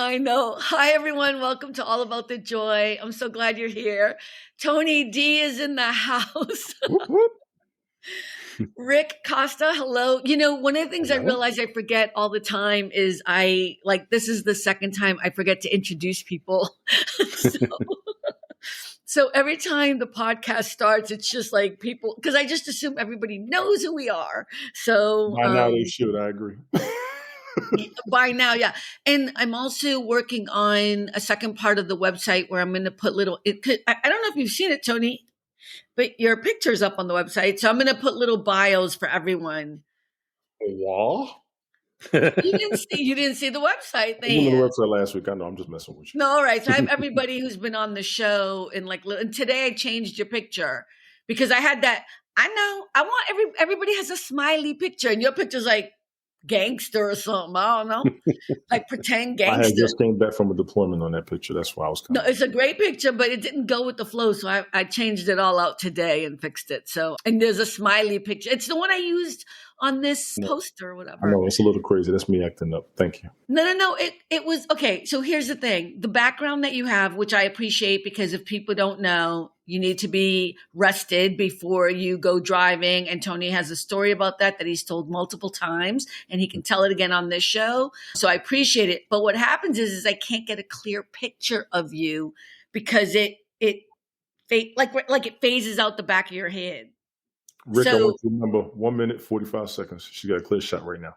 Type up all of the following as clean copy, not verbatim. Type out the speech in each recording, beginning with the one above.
I know. Hi, everyone. Welcome to All About the Joy. I'm so glad you're here. Tony D is in the house. Whoop, whoop. Rick Costa, hello. You know, one of the things I realize I forget all the time is this is the second time I forget to introduce people. So every time the podcast starts, it's just like people, because I just assume everybody knows who we are. So By now they should, I agree. By now, yeah. And I'm also working on a second part of the website where I'm going to put I don't know if you've seen it, Tony, but your picture's up on the website. So I'm going to put little bios for everyone. A wall? You didn't see the website. I was on the website last week. I know. I'm just messing with you. No, all right. So I have everybody who's been on the show and today I changed your picture because I had that. I know. I want everybody has a smiley picture, and your picture's like gangster or something. I don't know. Like pretend gangster. I had just came back from a deployment on that picture. That's why I was No, it's a great picture, but it didn't go with the flow. So I changed it all out today and fixed it. So, and there's a smiley picture. It's the one I used on this poster or whatever. I know, it's a little crazy. That's me acting up. Thank you. No. It was, okay. So here's the thing. The background that you have, which I appreciate because if people don't know, you need to be rested before you go driving. And Tony has a story about that he's told multiple times and he can tell it again on this show. So I appreciate it. But what happens is I can't get a clear picture of you because it phases out the back of your head. Rick, I want you to remember 1 minute, 45 seconds. She got a clear shot right now.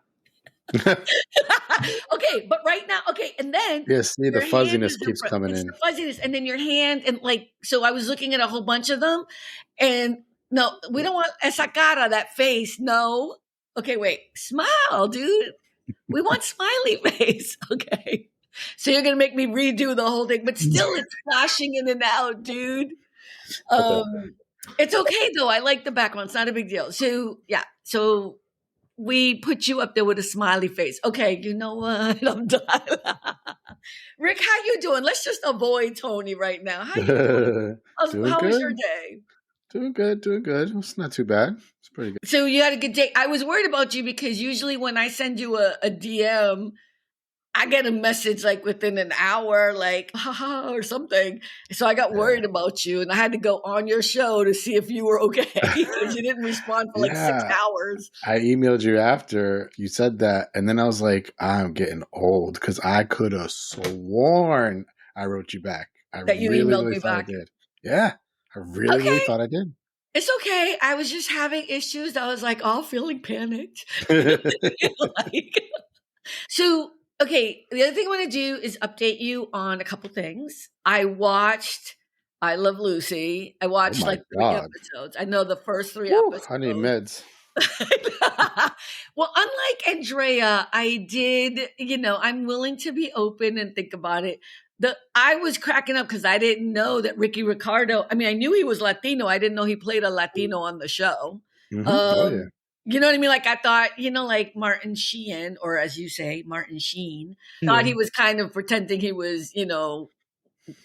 Okay, but right now, and then the fuzziness keeps coming in. The fuzziness, and then your hand, and so I was looking at a whole bunch of them, and no, we don't want esa cara, that face. No, okay, wait, smile, dude. We want smiley face. Okay, so you're gonna make me redo the whole thing, but still, it's flashing in and out, dude. It's okay though. I like the background. It's not a big deal. So yeah, so. We put you up there with a smiley face. Okay, you know what? I'm done. Rick, how you doing? Let's just avoid Tony right now. How you doing? How was your day? Doing good. It's not too bad. It's pretty good. So you had a good day. I was worried about you because usually when I send you a DM, I get a message like within an hour, like, haha, or something. So I got worried about you and I had to go on your show to see if you were okay because you didn't respond for 6 hours. I emailed you after you said that. And then I was like, I'm getting old because I could have sworn I wrote you back. That you emailed me back. I did. Yeah. I really thought I did. It's okay. I was just having issues. I was like, feeling panicked. Okay, the other thing I want to do is update you on a couple things. I watched I Love Lucy. I watched 3 episodes. I know the first 3 episodes. I need meds. Well, unlike Andrea, I did, I'm willing to be open and think about it. I was cracking up because I didn't know that Ricky Ricardo, I knew he was Latino. I didn't know he played a Latino on the show. Mm-hmm. You know what I mean? Like I thought, like Martin Sheen, or as you say, Martin Sheen, thought he was kind of pretending he was,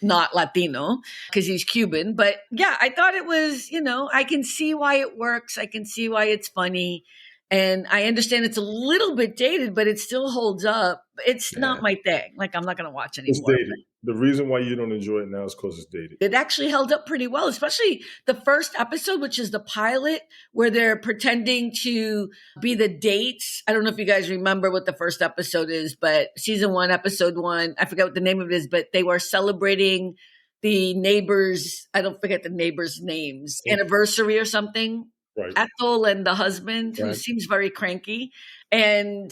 not Latino because he's Cuban. But yeah, I thought it was, I can see why it works. I can see why it's funny. And I understand it's a little bit dated, but it still holds up. It's not my thing. Like I'm not going to watch anymore. It's dated. The reason why you don't enjoy it now is because it's dated. It actually held up pretty well, especially the first episode, which is the pilot, where they're pretending to be the dates. I don't know if you guys remember what the first episode is, but season 1, episode 1, I forget what the name of it is, but they were celebrating the neighbors. I don't forget the neighbors' names, anniversary or something. Right. Ethel and the husband, who seems very cranky. And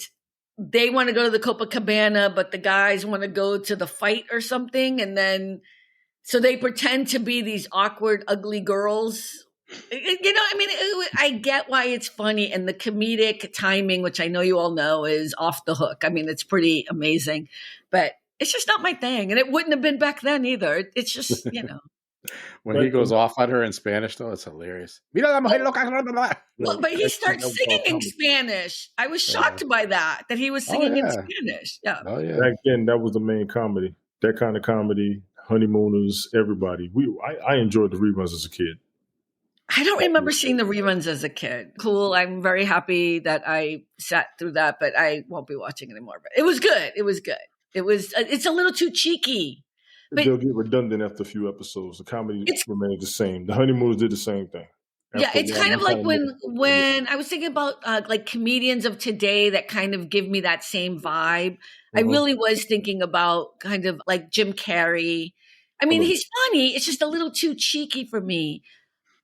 they want to go to the Copacabana, but the guys want to go to the fight or something. And then, so they pretend to be these awkward, ugly girls. I get why it's funny. And the comedic timing, which I know you all know, is off the hook. It's pretty amazing. But it's just not my thing. And it wouldn't have been back then either. It's just, When he goes off on her in Spanish, though, it's hilarious. Well, but he starts singing in Spanish. I was shocked by that he was singing in Spanish. Yeah. Oh, yeah. Back then, that was the main comedy. That kind of comedy, Honeymooners, everybody. I enjoyed the reruns as a kid. I don't remember seeing the reruns as a kid. Cool. I'm very happy that I sat through that, but I won't be watching anymore. But it was good. It's a little too cheeky. But they'll get redundant after a few episodes. The comedy remains the same. The Honeymooners did the same thing. Yeah, it's kind of like when I was thinking about like comedians of today that kind of give me that same vibe. I really was thinking about kind of like Jim Carrey. I mean, he's funny. It's just a little too cheeky for me.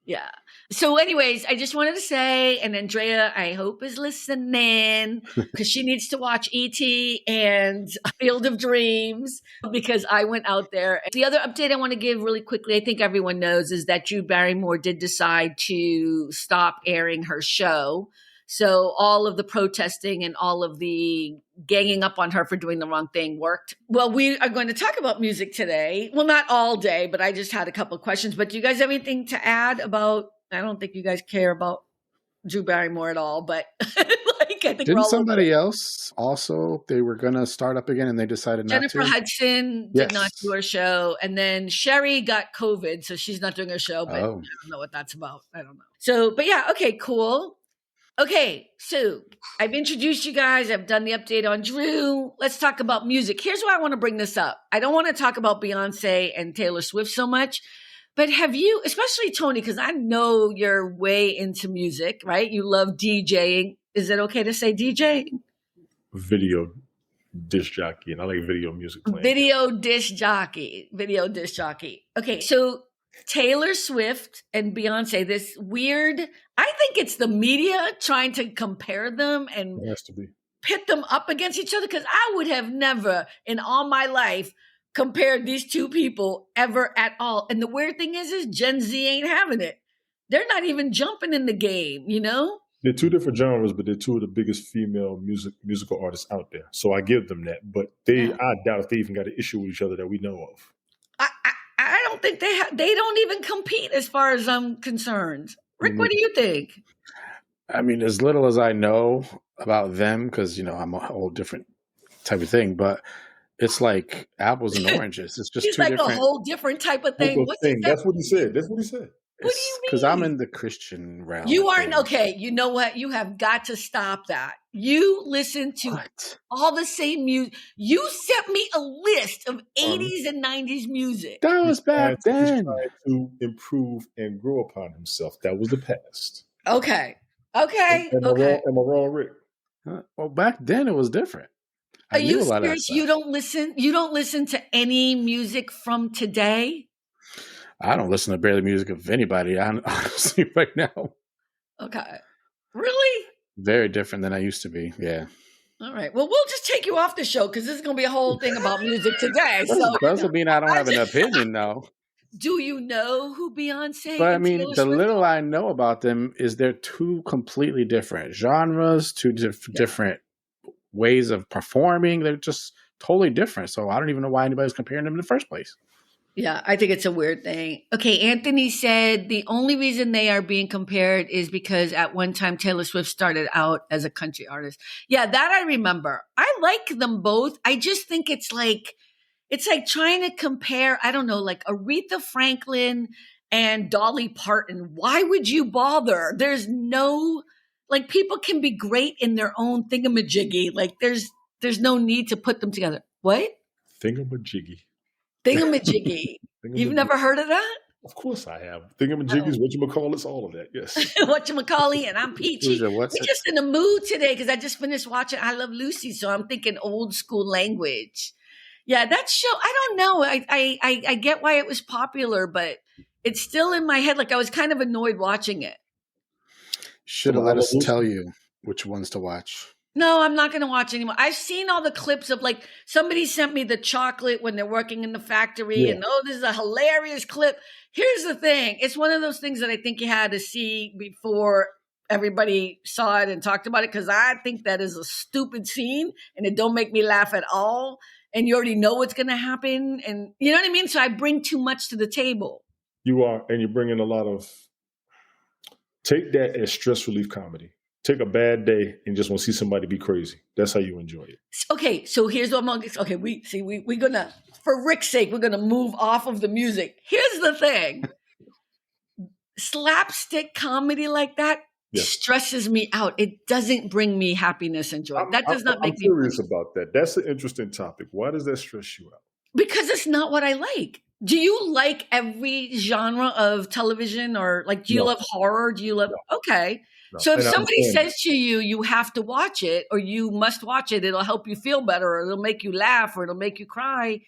Yeah. So anyways, I just wanted to say, and Andrea, I hope is listening because she needs to watch E.T. and Field of Dreams because I went out there. The other update I want to give really quickly, I think everyone knows, is that Drew Barrymore did decide to stop airing her show. So all of the protesting and all of the ganging up on her for doing the wrong thing worked. Well, we are going to talk about music today. Well, not all day, but I just had a couple of questions. But do you guys have anything to add about, I don't think you guys care about Drew Barrymore at all, but like I think didn't somebody else also, they were going to start up again and they decided not to? Jennifer Hudson did not do her show. And then Sherry got COVID, so she's not doing her show, but I don't know what that's about. I don't know. So, but yeah, okay, cool. Okay, so I've introduced you guys. I've done the update on Drew. Let's talk about music. Here's why I want to bring this up. I don't want to talk about Beyonce and Taylor Swift so much, but have you, especially Tony, because I know you're way into music, right? You love DJing. Is it okay to say DJ? Video disc jockey, and I like video music playing. Video disc jockey. Okay, so Taylor Swift and Beyonce, this weird, I think it's the media trying to compare them and it has to be. Pit them up against each other, because I would have never in all my life compared these two people ever at all. And the weird thing is Gen Z ain't having it. They're not even jumping in the game, you know? They're two different genres, but they're two of the biggest female musical artists out there. So I give them that. But I doubt if they even got an issue with each other that we know of. I don't think they don't even compete as far as I'm concerned. Rick, what do you think? I mean, as little as I know about them, because, you know, I'm a whole different type of thing, but it's like apples and oranges. It's just He's two like different. A whole different type of thing. That's what he said. What do you mean? Because I'm in the Christian realm. You aren't okay. You know what? You have got to stop that. You listen to all the same music. You sent me a list of 80s and 90s music. That was back then. He's trying to improve and grow upon himself. That was the past. Okay. Am I wrong, Rick? Well, back then it was different. Are you serious? You don't listen to any music from today? I don't listen to barely music of anybody, honestly, right now. Okay. Really? Very different than I used to be, yeah. All right. Well, we'll just take you off the show because this is going to be a whole thing about music today. So doesn't mean I don't have an opinion, though. Do you know who Beyonce? But I mean, the little I know about them is they're two completely different genres, two different ways of performing. They're just totally different. So I don't even know why anybody's comparing them in the first place. Yeah, I think it's a weird thing. Okay, Anthony said the only reason they are being compared is because at one time Taylor Swift started out as a country artist. Yeah, that I remember. I like them both. I just think it's like trying to compare, I don't know, like Aretha Franklin and Dolly Parton. Why would you bother? There's no, like, people can be great in their own thingamajiggy. Like, there's no need to put them together. What? Thingamajiggy. You've never heard of that? Of course I have. Thingamajiggies, whatchamacallits, all of that, yes. Whatchamacallit, and I'm Peachy. We're just in the mood today because I just finished watching I Love Lucy, so I'm thinking old school language. Yeah, that show, I don't know. I get why it was popular, but it's still in my head. Like, I was kind of annoyed watching it. Should have let us tell you which ones to watch. No, I'm not going to watch anymore. I've seen all the clips of, like, somebody sent me the chocolate when they're working in the factory, and this is a hilarious clip. Here's the thing. It's one of those things that I think you had to see before everybody saw it and talked about it, because I think that is a stupid scene, and it don't make me laugh at all. And you already know what's going to happen. And you know what I mean? So I bring too much to the table. You are, and you bring in a lot of, take that as stress relief comedy. Take a bad day and just want to see somebody be crazy. That's how you enjoy it. Okay, so here's what I'm going to, okay, we're going to, for Rick's sake, we're going to move off of the music. Here's the thing. Slapstick comedy like that stresses me out. It doesn't bring me happiness and joy. That does not make me. I'm curious about that. That's an interesting topic. Why does that stress you out? Because it's not what I like. Do you like every genre of television, or like, do you love horror? Do you love, okay. No. So if somebody says to you, you have to watch it, or you must watch it, it'll help you feel better, or it'll make you laugh, or it'll make you cry.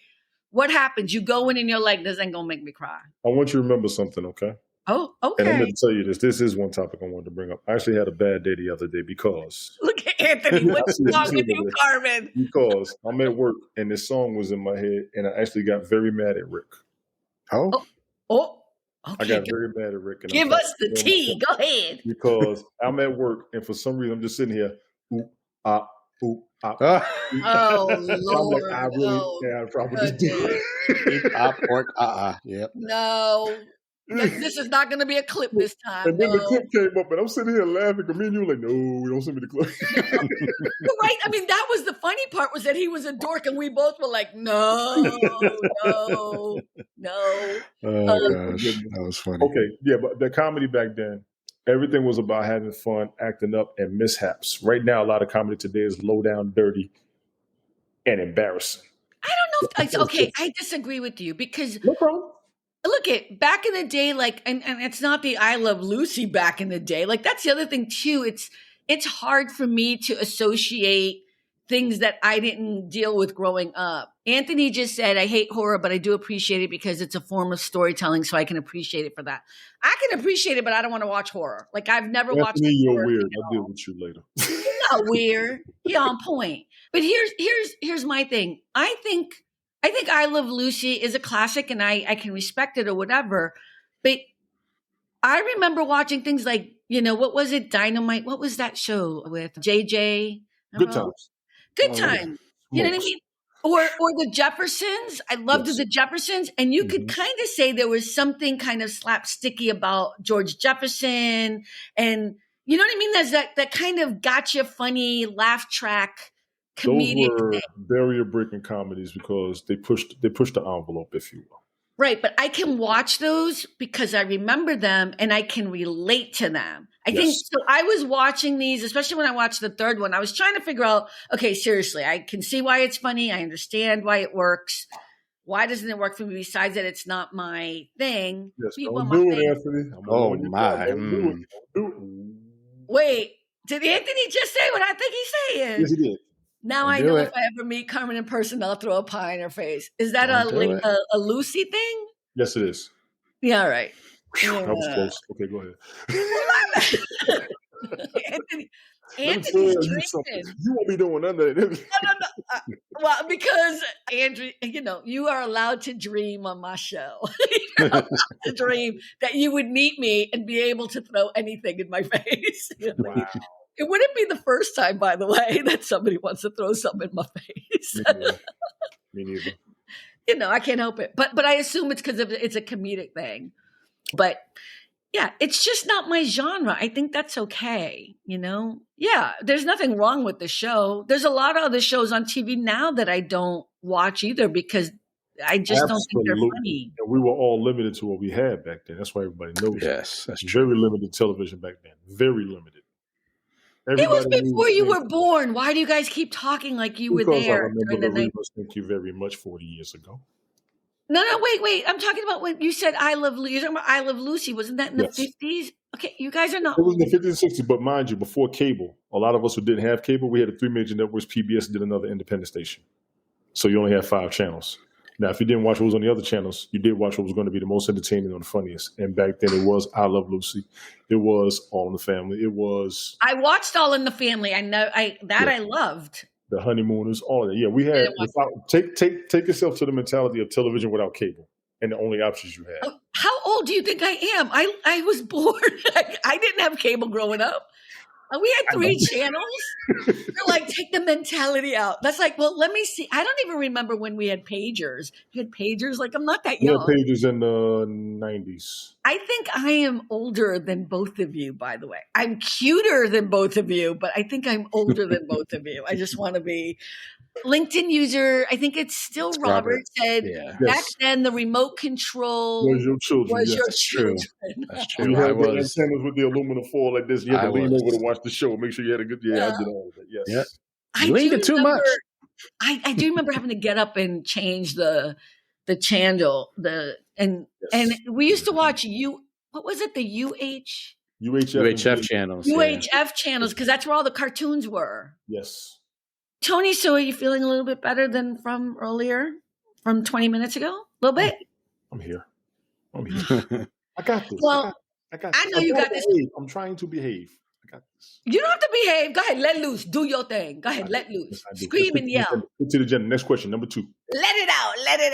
What happens? You go in and you're like, this ain't going to make me cry. I want you to remember something, okay? Oh, okay. And I'm going to tell you this. This is one topic I wanted to bring up. I actually had a bad day the other day because... Look at Anthony. What's wrong with you, Carmen? Because I'm at work and this song was in my head and I actually got very mad at Rick. Oh. Okay. I got very mad at Rick. And give us the tea. Go ahead. Because I'm at work and for some reason I'm just sitting here. Oh, Lord. I really have a problem with this. Yep. No. This is not going to be a clip this time. And then the clip came up, and I'm sitting here laughing. And me and you were like, no, don't send me the clip. Right? I mean, that was the funny part, was that he was a dork, and we both were like, no. Oh, gosh. That was funny. Okay, yeah, but the comedy back then, everything was about having fun, acting up, and mishaps. Right now, a lot of comedy today is low down, dirty, and embarrassing. I don't know. Okay, I disagree with you because... No problem. Look at back in the day, like, and it's not the I Love Lucy back in the day. Like, that's the other thing too. It's hard for me to associate things that I didn't deal with growing up. Anthony just said, I hate horror, but I do appreciate it because it's a form of storytelling, so I can appreciate it for that. I can appreciate it, but I don't want to watch horror. Like, I've never watched horror. You're weird. I'll deal with you later. You're not weird. You're on point. But here's my thing. I think I Love Lucy is a classic and I can respect it or whatever. But I remember watching things like, what was it? Dynamite. What was that show with JJ? Good Times. Good Times. You know what I mean? Or the Jeffersons. I loved the Jeffersons. And you could kind of say there was something kind of slapsticky about George Jefferson. And you know what I mean? There's that kind of gotcha funny laugh track. Those were barrier-breaking comedies because they pushed the envelope, if you will. Right, but I can watch those because I remember them and I can relate to them. I think so. I was watching these, especially when I watched the third one. I was trying to figure out, okay, seriously, I can see why it's funny. I understand why it works. Why doesn't it work for me? Besides that, it's not my thing. Yes, don't do it, Anthony. Oh my! Wait, did Anthony just say what I think he's saying? Yes, he did. Now I know if I ever meet Carmen in person, I'll throw a pie in her face. Is that a Lucy thing? Yes, it is. Yeah, all right. That was close. Okay, go ahead. Anthony's drinking. You won't be doing none of that. No. Well, because Andrew, you are allowed to dream on my show. You're allowed to dream that you would meet me and be able to throw anything in my face. Wow. It wouldn't be the first time, by the way, that somebody wants to throw something in my face. Me neither. I can't help it. But I assume it's because it's a comedic thing. But yeah, it's just not my genre. I think that's okay. Yeah, there's nothing wrong with the show. There's a lot of other shows on TV now that I don't watch either because I just don't think they're funny. And we were all limited to what we had back then. That's why everybody knows. Yes, that's true. Very limited television back then. Very limited. It was before you were born. Why do you guys keep talking like you were there? I remember the Reavers, thank you very much, 40 years ago. No, wait. I'm talking about when you said I Love Lucy. You're talking about I Love Lucy. Wasn't that in the 50s? Okay, you guys are not. It was in the 50s and 60s, but mind you, before cable, a lot of us who didn't have cable, we had the three major networks. PBS did another independent station. So you only had 5 channels. Now, if you didn't watch what was on the other channels, you did watch what was going to be the most entertaining or the funniest. And back then, it was I Love Lucy. It was All in the Family. It was. I watched All in the Family. I know I loved. The Honeymooners, all of that. Yeah, we had. Take yourself to the mentality of television without cable, and the only options you had. How old do you think I am? I was born. I didn't have cable growing up. We had 3 channels. They're like, take the mentality out. That's like, well, let me see. I don't even remember when we had pagers. You had pagers? Like, I'm not that young. We had pagers in the 90s. I think I am older than both of you, by the way. I'm cuter than both of you, but I think I'm older than both of you. I just want to be LinkedIn user, I think it's still Robert, said back then the remote control was your children. Was yes. your That's children. true. That's true. You had the antennas with the aluminum foil like this. You had to lean over to watch the show. Make sure you had a good. Yeah, I did all of it. Yes. Yep. You leaned it too much. I do remember having to get up and change the channel. And we used to watch what was it? The UHF channels. UHF channels, because that's where all the cartoons were. Yes. Tony, so are you feeling a little bit better than from earlier, from 20 minutes ago? A little bit? I'm here. I got this. Well, I know you got this. I'm trying to behave. I got this. You don't have to behave. Go ahead, let loose. Do your thing. Go ahead, let loose. Scream and yell. To the agenda. Next question, number 2. Let it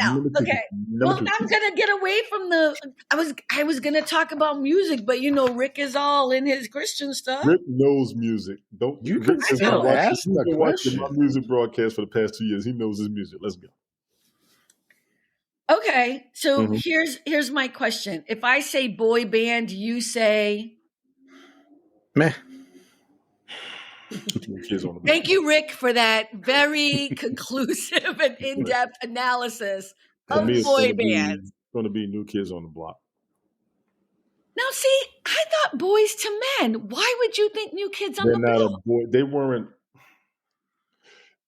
out. Okay. Well, I'm gonna get away from the. I was gonna talk about music, but Rick is all in his Christian stuff. Rick knows music. Don't you? Rick has been watching my music broadcast for the past 2 years. He knows his music. Let's go. Okay, so here's my question. If I say boy band, you say meh. Thank you, Rick, for that very conclusive and in-depth analysis of boy bands. It's going to be New Kids on the Block. Now, see, I thought Boys to Men. Why would you think New Kids on the Block? They're not a boy. They weren't.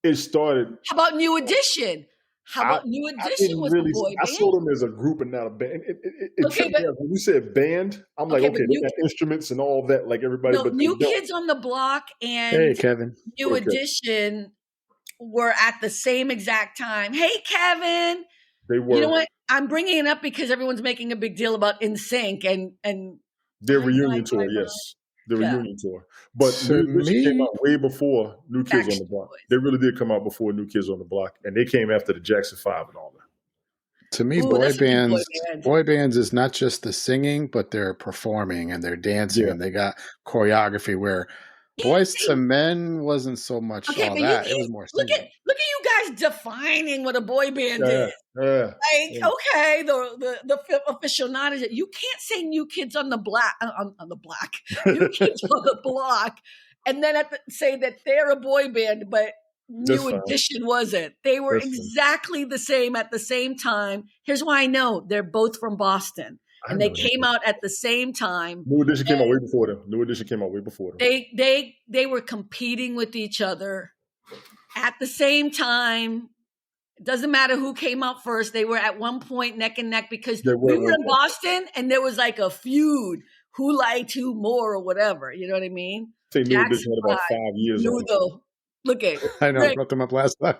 It started. How about New Edition? New Edition was a boy band? I saw them as a group and not a band. When you said band, I'm like, okay, they got instruments and all that, like everybody. No, but New Kids on the Block and Kevin. New Edition were at the same exact time. Hey, Kevin. They were. You know what? I'm bringing it up because everyone's making a big deal about NSYNC and their reunion tour. Yes. The reunion tour. But New Edition came out way before New Kids on the Block. They really did come out before New Kids on the Block. And they came after the Jackson 5 and all that. To me, boy bands is not just the singing, but they're performing and they're dancing and they got choreography where Boys to Men wasn't so much all that. It was more singing. Look at you guys defining what a boy band is. Okay, the aficionados. You can't say New Kids on the Block New Kids on the Block, and then say that they're a boy band, but New Edition wasn't. They were exactly the same at the same time. Here's why I know. They're both from Boston. And they came out at the same time. New Edition came out way before them. They were competing with each other at the same time. It doesn't matter who came out first. They were at one point neck and neck because we were in Boston and there was like a feud. Who liked who more or whatever. You know what I mean? Say New Edition had about 5 years. Look at I know. I brought them up last time.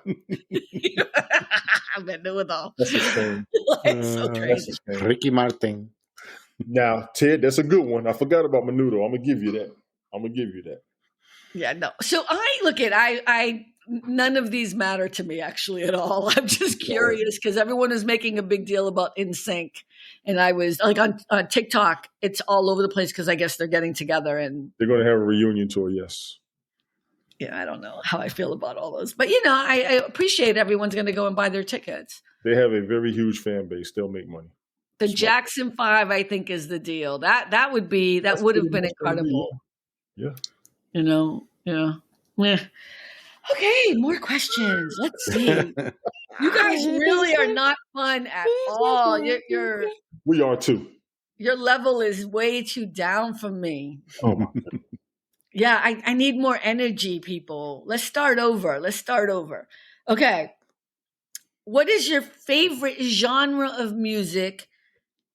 I bet it all. That's a shame. It's so crazy. Ricky Martin. Now, Ted, that's a good one. I forgot about Menudo. I'm gonna give you that. Yeah, no. So I none of these matter to me actually at all. I'm just curious because everyone is making a big deal about NSYNC, and I was like on TikTok, it's all over the place because I guess they're getting together and they're going to have a reunion tour. Yes. Yeah, I don't know how I feel about all those, but I appreciate everyone's going to go and buy their tickets. They have a very huge fan base. They'll make money. The Jackson 5, I think, is the deal. That would have been incredible. Yeah. Yeah. Okay, more questions. Let's see. You guys really are not fun at all. We are too. Your level is way too down for me. Oh my goodness. Yeah, I need more energy, people. Let's start over. Okay. What is your favorite genre of music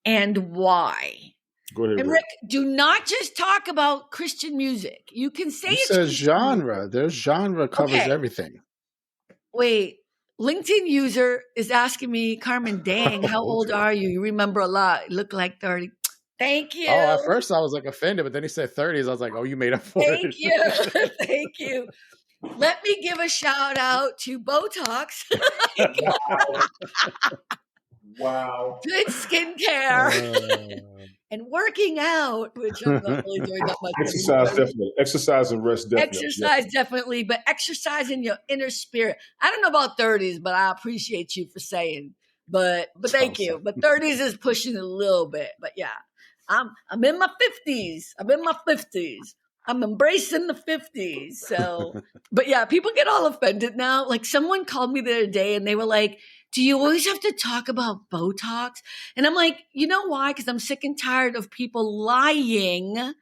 and why? Go ahead, and Rick, do not just talk about Christian music. You can say it says genre. There's genre covers everything. Wait, LinkedIn user is asking me, Carmen, dang, how old are you? You remember a lot. You look like 30. Thank you. Oh, at first I was like offended, but then he said 30s. I was like, oh, you made up for it. Thank you. Thank you. Let me give a shout out to Botox. Wow. Good skincare. And working out, which I'm not really doing that much. Exercise and rest definitely. Exercise definitely, but exercise in your inner spirit. I don't know about 30s, but I appreciate you for saying. But thank you. But 30s is pushing a little bit. But yeah, I'm in my 50s. I'm embracing the 50s. So, but yeah, people get all offended now. Like someone called me the other day and they were like, do you always have to talk about Botox? And I'm like, you know why? Because I'm sick and tired of people lying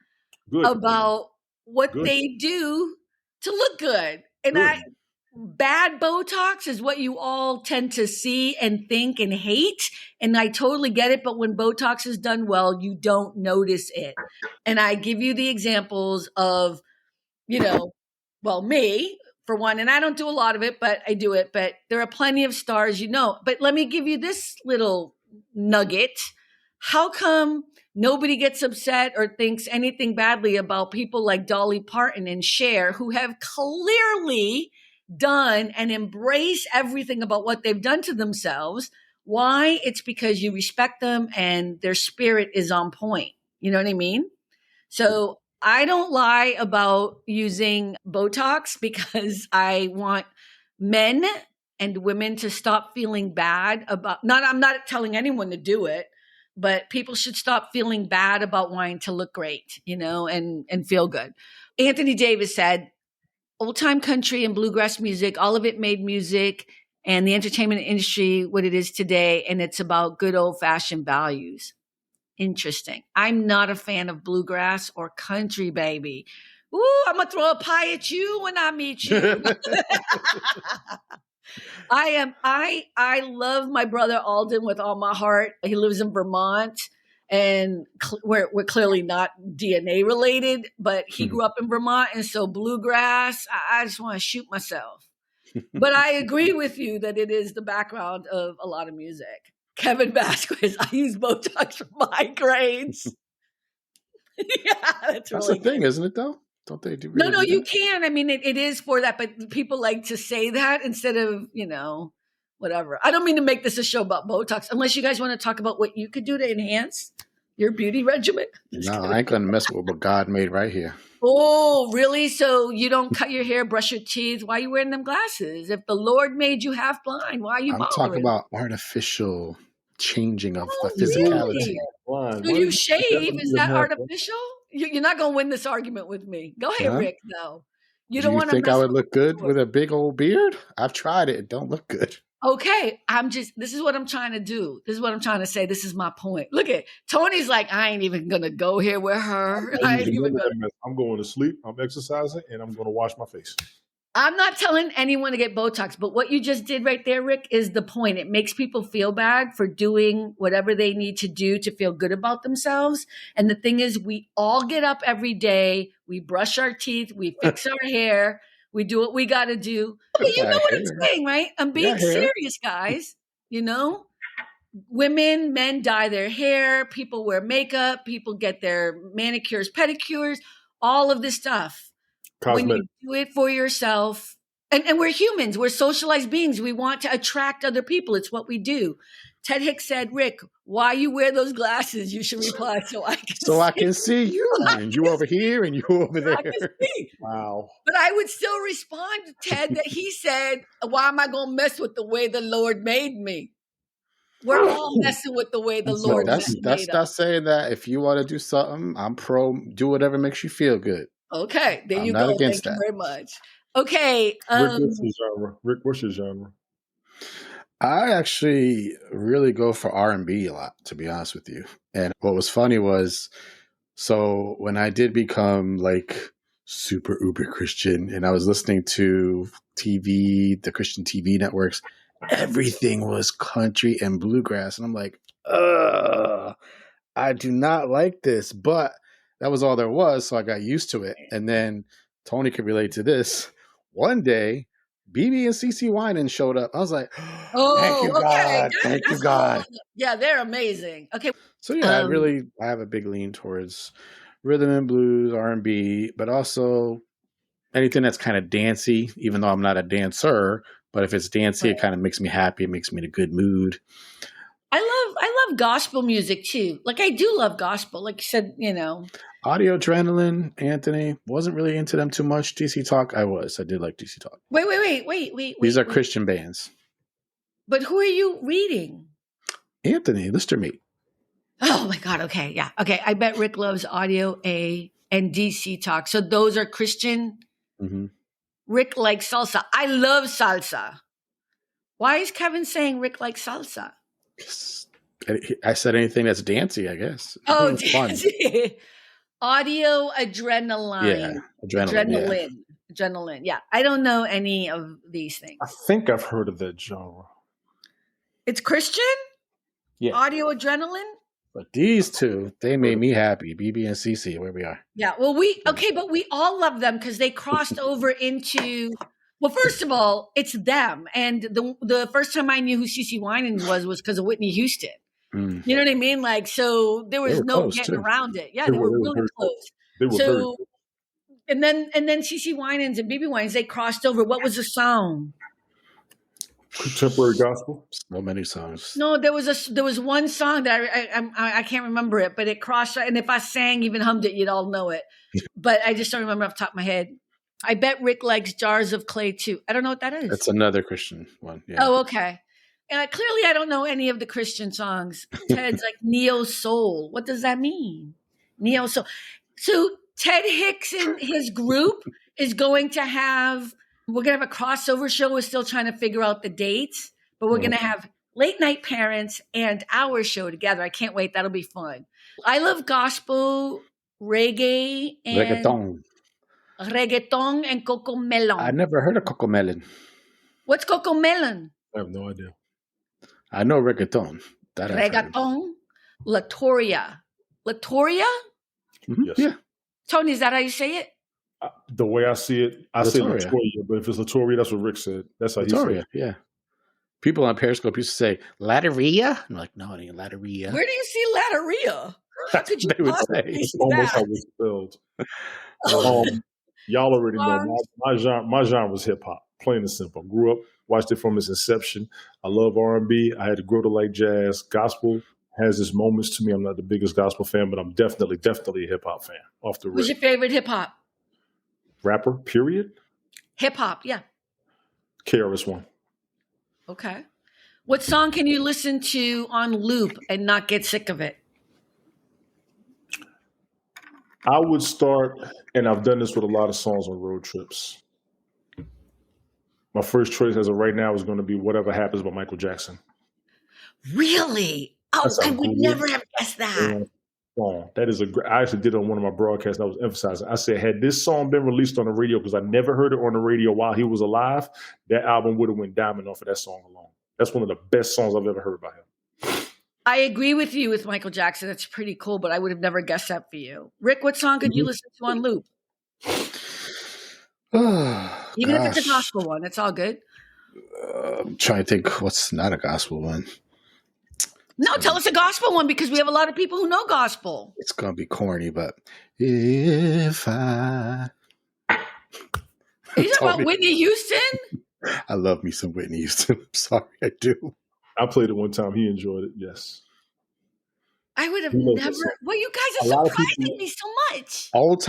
about what they do to look good. And bad Botox is what you all tend to see and think and hate. And I totally get it. But when Botox is done well, you don't notice it. And I give you the examples of, me for one, and I don't do a lot of it, but I do it. But there are plenty of stars, But let me give you this little nugget. How come nobody gets upset or thinks anything badly about people like Dolly Parton and Cher, who have clearly done and embrace everything about what they've done to themselves? Why? It's because you respect them and their spirit is on point. You know what I mean? So I don't lie about using Botox because I want men and women to stop feeling bad about, I'm not telling anyone to do it, but people should stop feeling bad about wanting to look great, and feel good. Anthony Davis said, old time country and bluegrass music, all of it made music and the entertainment industry what it is today. And it's about good old fashioned values. Interesting. I'm not a fan of bluegrass or country, baby. Ooh, I'm gonna throw a pie at you when I meet you. I love my brother Alden with all my heart. He lives in Vermont, and we're clearly not DNA related, but he grew up in Vermont, and so bluegrass, I just want to shoot myself. But I agree with you that it is the background of a lot of music. Kevin Vasquez, I use Botox for migraines. Yeah, that's really the thing, isn't it, though? Don't they do? No, you can. I mean, it is for that, but people like to say that instead of, whatever. I don't mean to make this a show about Botox, unless you guys want to talk about what you could do to enhance your beauty regimen. No, I ain't going to mess with what God made right here. Oh, really? So you don't cut your hair, brush your teeth? Why are you wearing them glasses? If the Lord made you half blind, why are you bothering? I'm talking about artificial changing of the physicality. Really? So you shave? Is that artificial? You're not going to win this argument with me. Go ahead, Rick, though. You don't want to think I would look good with a big old beard? I've tried it. It don't look good. Okay. This is what I'm trying to do. This is what I'm trying to say. This is my point. Look at Tony's like, I ain't even going to go here with her. I'm going to sleep. I'm exercising and I'm going to wash my face. I'm not telling anyone to get Botox, but what you just did right there, Rick, is the point. It makes people feel bad for doing whatever they need to do to feel good about themselves. And the thing is, we all get up every day. We brush our teeth. We fix our hair. We do what we got to do. But you know what I'm saying, right? I'm being serious, guys. Women, men dye their hair. People wear makeup. People get their manicures, pedicures, all of this stuff. Cosmetic. When you do it for yourself, and we're humans, we're socialized beings. We want to attract other people. It's what we do. Ted Hicks said, Rick, why you wear those glasses? You should reply I can see you. And you over here and you over there. Wow. But I would still respond to Ted that he said, why am I going to mess with the way the Lord made me? We're all messing with the way the Lord made us. That's not saying that if you want to do something, I'm pro, do whatever makes you feel good. Okay, there you go. Thank you very much. Okay. Rick, what's your genre? I actually really go for R&B a lot, to be honest with you. And what was funny was, so when I did become like super uber Christian and I was listening to TV, the Christian TV networks, everything was country and bluegrass. And I'm like, I do not like this, but that was all there was, so I got used to it. And then Tony could relate to this. One day, BB and CeCe Winans showed up. I was like, thank you, God. Thank you, God. Yeah, they're amazing. Okay. So, yeah, I have a big lean towards rhythm and blues, R&B, but also anything that's kind of dancey, even though I'm not a dancer. But if it's dancey, It kind of makes me happy. It makes me in a good mood. I love gospel music too. Like I do love gospel. Like you said, Audio Adrenaline, Anthony, wasn't really into them too much. DC Talk, I did like DC Talk. Wait. These are Christian bands. But who are you reading? Anthony, Lister Mate. Oh my God. Okay. Yeah. Okay. I bet Rick loves Audio and DC Talk. So those are Christian. Mm-hmm. Rick likes salsa. I love salsa. Why is Kevin saying Rick likes salsa? I said anything that's dancey, I guess. Oh, dancey. Audio adrenaline. Yeah, Adrenaline. Yeah. I don't know any of these things. I think I've heard of that genre. It's Christian? Yeah. Audio adrenaline? But these two, they made me happy. BB and CeCe, where we are. Yeah. Well, but we all love them because they crossed over into, well, first of all, it's them. And the first time I knew who CeCe Winans was because of Whitney Houston. Mm. You know what I mean? Like, so there was no getting around it. Yeah, they were really close. They were very close. And then CeCe Winans and BB Winans, they crossed over. What was the song? Contemporary gospel. So many songs. No, there was one song that I can't remember it, but it crossed. And if I sang, even hummed it, you'd all know it. But I just don't remember off the top of my head. I bet Rick likes Jars of Clay too. I don't know what that is. That's another Christian one. Yeah. Oh, okay. Clearly, I don't know any of the Christian songs. Ted's like neo soul. What does that mean? Neo soul. So Ted Hicks and his group is going to have. We're going to have a crossover show. We're still trying to figure out the dates, but we're going to have Late Night Parents and our show together. I can't wait. That'll be fun. I love gospel, reggae, and reggaeton and Coco Melon. I never heard of Coco Melon. What's Coco Melon? I have no idea. I know reggaeton. Reggaeton, Latoria. Latoria? Mm-hmm. Yes. Yeah. Tony, is that how you say it? The way I see it, I say Latoria, but if it's Latoria, that's what Rick said. That's how he said it. Yeah. People on Periscope used to say, Latteria? I'm like, no, it ain't Latteria. Where do you see Latteria? How could you they would say. It's almost how it's spelled. Y'all already know my genre was hip hop, plain and simple. Grew up, watched it from its inception. I love R&B. I had to grow to like jazz. Gospel has its moments to me. I'm not the biggest gospel fan, but I'm definitely a hip hop fan. Off the rip. Who's your favorite hip hop? Rapper, period? Hip hop, yeah. KRS-One. Okay. What song can you listen to on loop and not get sick of it? I would start, and I've done this with a lot of songs on road trips. My first choice as of right now is going to be Whatever Happens by Michael Jackson. Really? Oh, I would never have guessed that. Song. That is I actually did it on one of my broadcasts. And I was emphasizing. I said, had this song been released on the radio, because I never heard it on the radio while he was alive, that album would have went diamond off of that song alone. That's one of the best songs I've ever heard by him. I agree with you with Michael Jackson. That's pretty cool, but I would have never guessed that for you. Rick, what song could you listen to on loop? Even if it's a gospel one, it's all good. I'm trying to think what's not a gospel one. No, tell us a gospel one, because we have a lot of people who know gospel. It's going to be corny, but if I... Are you talking about Whitney Houston? I love me some Whitney Houston. I'm sorry, I do. I played it one time. He enjoyed it, yes. I would have never... Well, you guys are surprising me so much. Old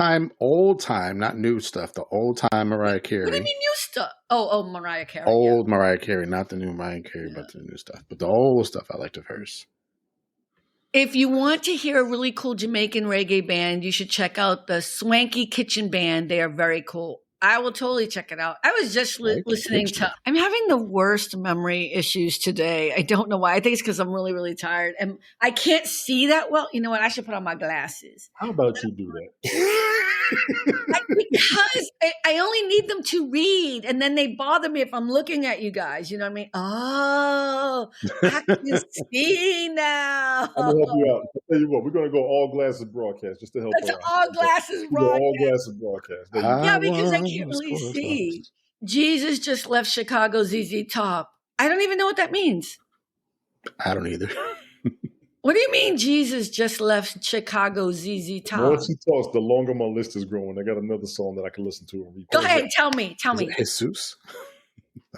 time, not new stuff. The old time Mariah Carey. What do you mean new stuff? Oh, Mariah Carey. Old Mariah Carey, not the new Mariah Carey, but the new stuff. But the old stuff I liked of hers. If you want to hear a really cool Jamaican reggae band, you should check out the Swanky Kitchen Band. They are very cool. I will totally check it out. I was just listening to... I'm having the worst memory issues today. I don't know why. I think it's because I'm really, really tired. And I can't see that well. You know what? I should put on my glasses. How about you do that? Because I only need them to read. And then they bother me if I'm looking at you guys. You know what I mean? Oh, I can see now. I'm going to help you out. I'll tell you what. We're going to go all glasses broadcast just to help you out. All glasses broadcast. All glasses broadcast. Yeah, because I can't really see. Jesus just left Chicago ZZ Top. I don't even know what that means. I don't either. What do you mean Jesus just left Chicago ZZ Top? The more she talks, the longer my list is growing. I got another song that I can listen to and read. Go ahead, tell me. Jesus?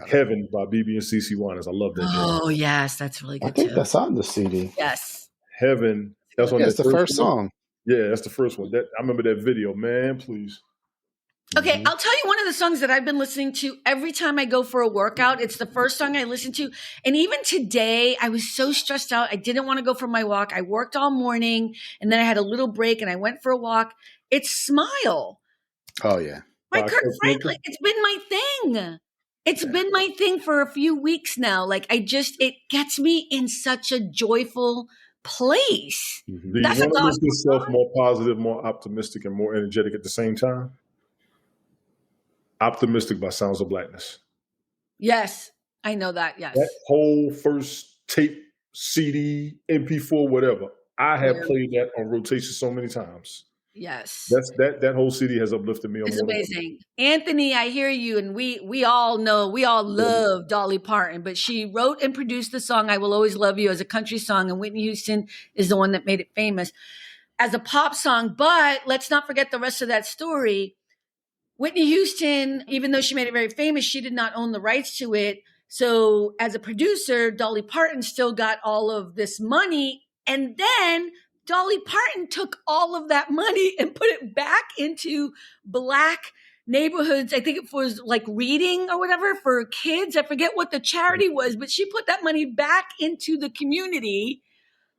Heaven by BB and CeCe Winans. I love that. Oh, yes, that's really good. I think that's on the CD. Yes. Heaven. That's one. That's the first song. Yeah, that's the first one. I remember that video. Man, please. Okay, I'll tell you one of the songs that I've been listening to every time I go for a workout. It's the first song I listen to. And even today, I was so stressed out. I didn't want to go for my walk. I worked all morning and then I had a little break and I went for a walk. It's Smile. Oh, yeah. By Kirk Franklin. It's been my thing. It's been my thing for a few weeks now. Like it gets me in such a joyful place. Do you want to make yourself more positive, more optimistic, and more energetic at the same time? Optimistic by Sounds of Blackness. Yes, I know that. Yes. That whole first tape, CD, MP4, whatever. I have played that on rotation so many times. Yes. That whole CD has uplifted me. It's amazing. Anthony, I hear you. And we all know, we all love Dolly Parton, but she wrote and produced the song I Will Always Love You as a country song. And Whitney Houston is the one that made it famous as a pop song. But let's not forget the rest of that story. Whitney Houston, even though she made it very famous, she did not own the rights to it. So as a producer, Dolly Parton still got all of this money. And then Dolly Parton took all of that money and put it back into Black neighborhoods. I think it was like reading or whatever for kids. I forget what the charity was, but she put that money back into the community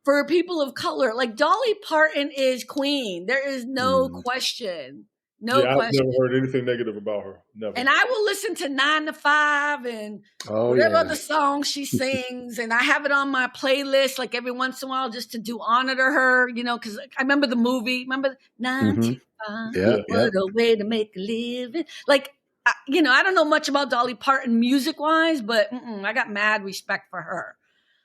for people of color. Like Dolly Parton is queen. There is no question. No question. I've never heard anything negative about her. Never. And I will listen to 9 to 5 and whatever other song she sings. And I have it on my playlist like every once in a while just to do honor to her, because I remember the movie. Remember 9 to 5? What a way to make a living. Like, I don't know much about Dolly Parton music-wise, but I got mad respect for her.